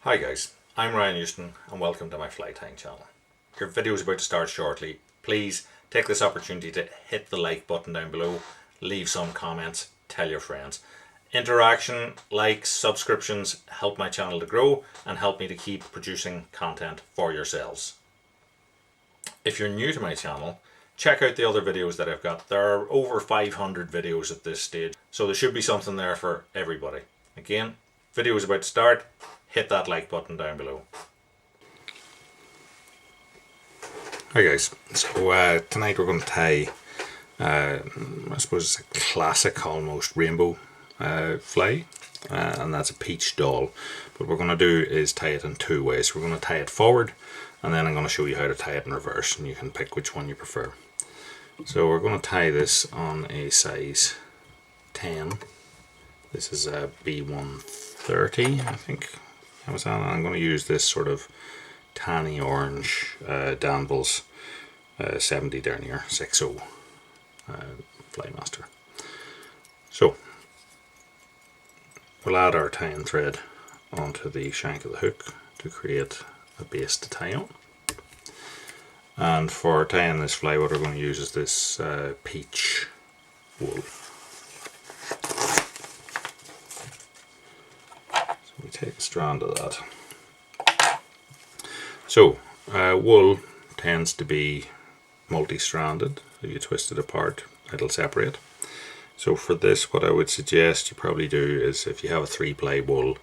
Hi guys, I'm Ryan Houston and welcome to my fly tying channel. Your video is about to start shortly. Please take this opportunity to hit the like button down below, leave some comments, tell your friends. Interaction, likes, subscriptions help my channel to grow and help me to keep producing content for yourselves. If you're new to my channel, check out the other videos that I've got. There are over 500 videos at this stage, so there should be something there for everybody. Again, video is about to start. Hit that like button down below. Hi guys, so tonight we're going to tie, I suppose it's a classic almost rainbow fly, and that's a peach doll. What we're going to do is tie it in two ways. We're going to tie it forward, and then I'm going to show you how to tie it in reverse, and you can pick which one you prefer. So we're going to tie this on a size 10. This is a B130, I think. I'm going to use this sort of tanny orange Danville's 70 Dernier 6.0 Flymaster. So we'll add our tying thread onto the shank of the hook to create a base to tie on. And for tying this fly, what we're going to use is this peach wool. We take a strand of that. So wool tends to be multi-stranded. If you twist it apart, it'll separate. So for this, what I would suggest you probably do is, if you have a 3-ply wool,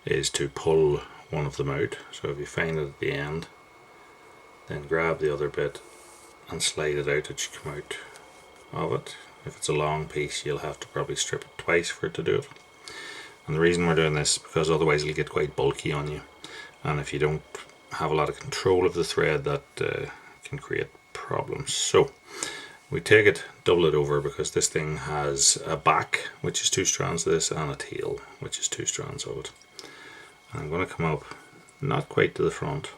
is to pull one of them out. So if you find it at the end, then grab the other bit and slide it out as you come out of it. If it's a long piece, you'll have to probably strip it twice for it to do it. And the reason we're doing this is because otherwise it'll get quite bulky on you, and if you don't have a lot of control of the thread, that can create problems. So we take it, double it over, because this thing has a back, which is 2 strands of this, and a tail, which is 2 strands of it. And I'm going to come up not quite to the front.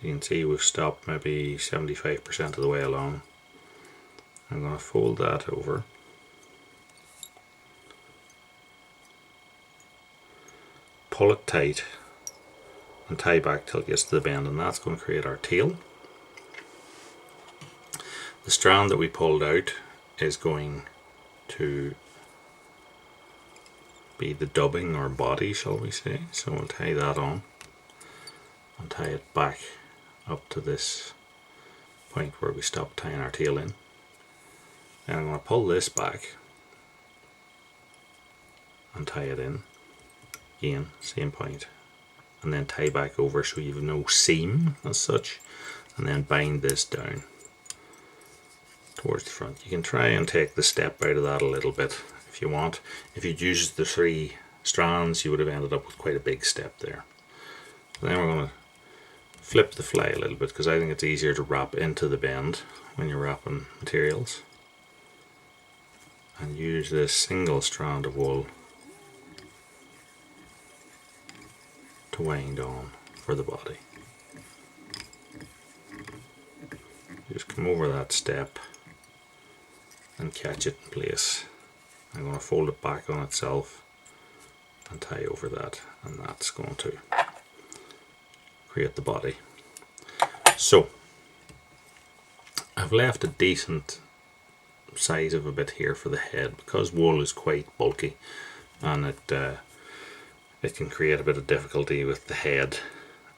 You can see we've stopped maybe 75% of the way along. I'm going to fold that over. Pull it tight and tie back till it gets to the bend, and that's going to create our tail. The strand that we pulled out is going to be the dubbing or body, shall we say. So we'll tie that on and tie it back up to this point where we stopped tying our tail in. And I'm going to pull this back and tie it in. Again, same point, and then tie back over so you have no seam as such, and then bind this down towards the front. You can try and take the step out of that a little bit if you want. If you'd used the 3 strands, you would have ended up with quite a big step there. So then we're going to flip the fly a little bit, because I think it's easier to wrap into the bend when you're wrapping materials, and use this single strand of wool to wind on for the body. Just come over that step and catch it in place. I'm going to fold it back on itself and tie over that, and that's going to create the body. So I've left a decent size of a bit here for the head, because wool is quite bulky and it can create a bit of difficulty with the head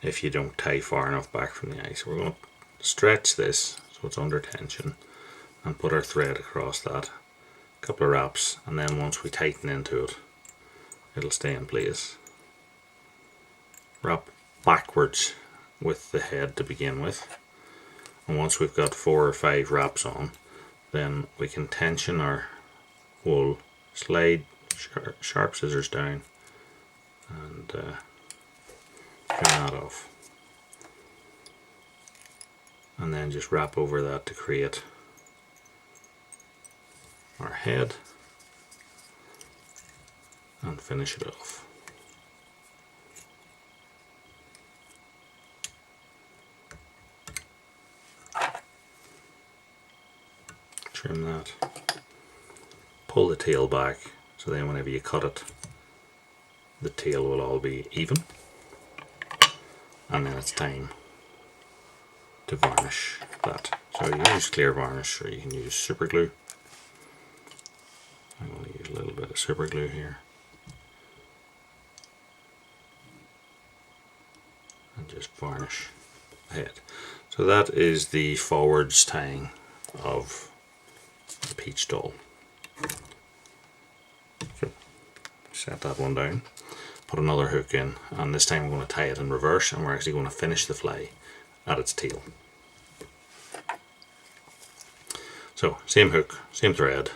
if you don't tie far enough back from the eye. So we're going to stretch this so it's under tension and put our thread across that, a couple of wraps, and then once we tighten into it, it'll stay in place. Wrap backwards with the head to begin with, and once we've got 4 or 5 wraps on, then we can tension our wool, slide sharp scissors down, and trim that off, and then just wrap over that to create our head and finish it off. Trim that, pull the tail back, so then whenever you cut it, the tail will all be even, and then it's time to varnish that. So you can use clear varnish or you can use super glue. I'm going to use a little bit of super glue here and just varnish the head. So that is the forwards tying of the peach doll. So set that one down, put another hook in, and this time I'm going to tie it in reverse, and we're actually going to finish the fly at its tail. So same hook, same thread,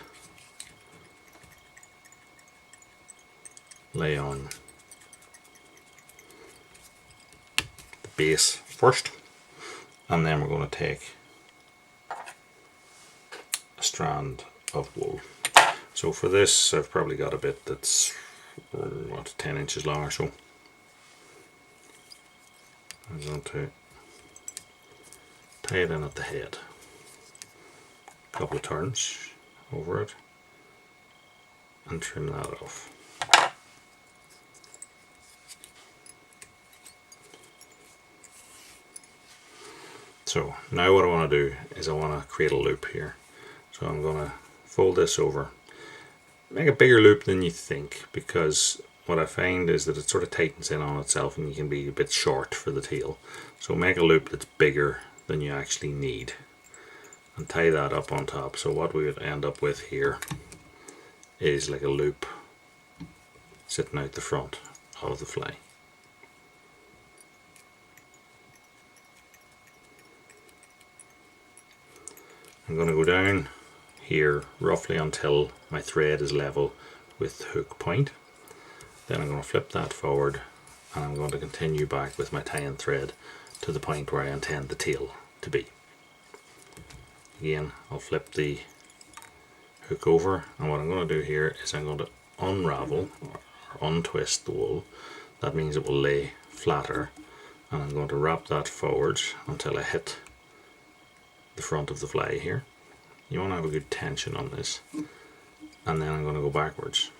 lay on the base first, and then we're going to take a strand of wool. So for this I've probably got a bit that's 10 inches long or so. I'm going to tie it in at the head, a couple of turns over it, and trim that off. So now what I want to do is I want to create a loop here. So I'm going to fold this over, make a bigger loop than you think, because what I find is that it sort of tightens in on itself and you can be a bit short for the tail. So make a loop that's bigger than you actually need and tie that up on top. So what we would end up with here is like a loop sitting out the front of the fly. I'm going to go down here roughly until my thread is level with the hook point. Then I'm going to flip that forward and I'm going to continue back with my tying thread to the point where I intend the tail to be. Again, I'll flip the hook over, and what I'm going to do here is I'm going to unravel or untwist the wool. That means it will lay flatter, and I'm going to wrap that forward until I hit the front of the fly here. You want to have a good tension on this, and then I'm going to go backwards.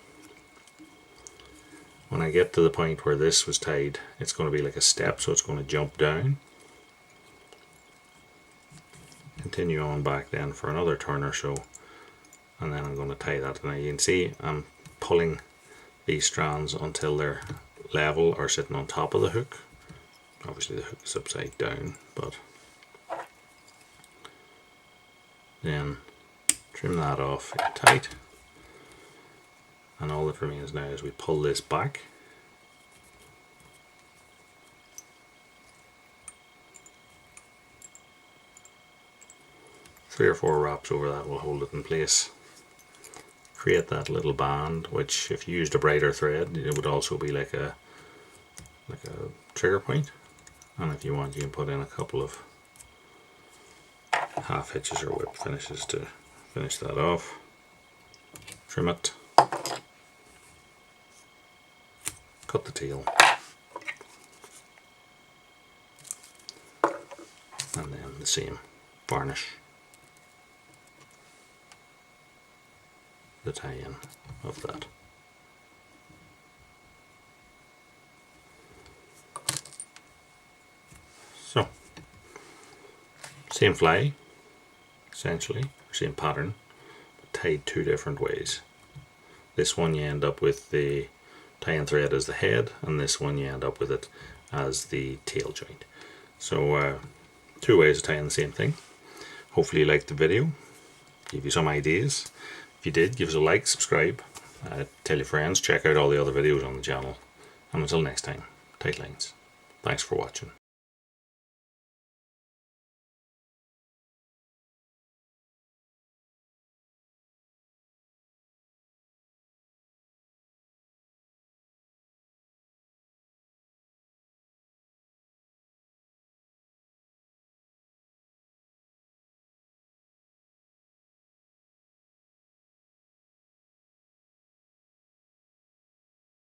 When I get to the point where this was tied, it's going to be like a step, so it's going to jump down. Continue on back then for another turn or so, and then I'm going to tie that. Now you can see I'm pulling these strands until they're level or sitting on top of the hook. Obviously the hook is upside down, but then trim that off tight, and all that remains now is we pull this back, three or four wraps over that will hold it in place. Create that little band, which if you used a brighter thread it would also be like a trigger point, and if you want you can put in a couple of half hitches or whip finishes to finish that off. Trim it, cut the tail, and then the same, varnish the tie-in of that. So, same fly, essentially, same pattern, but tied two different ways. This one you end up with the tie-in thread as the head, and this one you end up with it as the tail joint. So two ways of tying the same thing. Hopefully you liked the video, give you some ideas. If you did, give us a like, subscribe, tell your friends, check out all the other videos on the channel, and until next time, tight lines. Thanks for watching.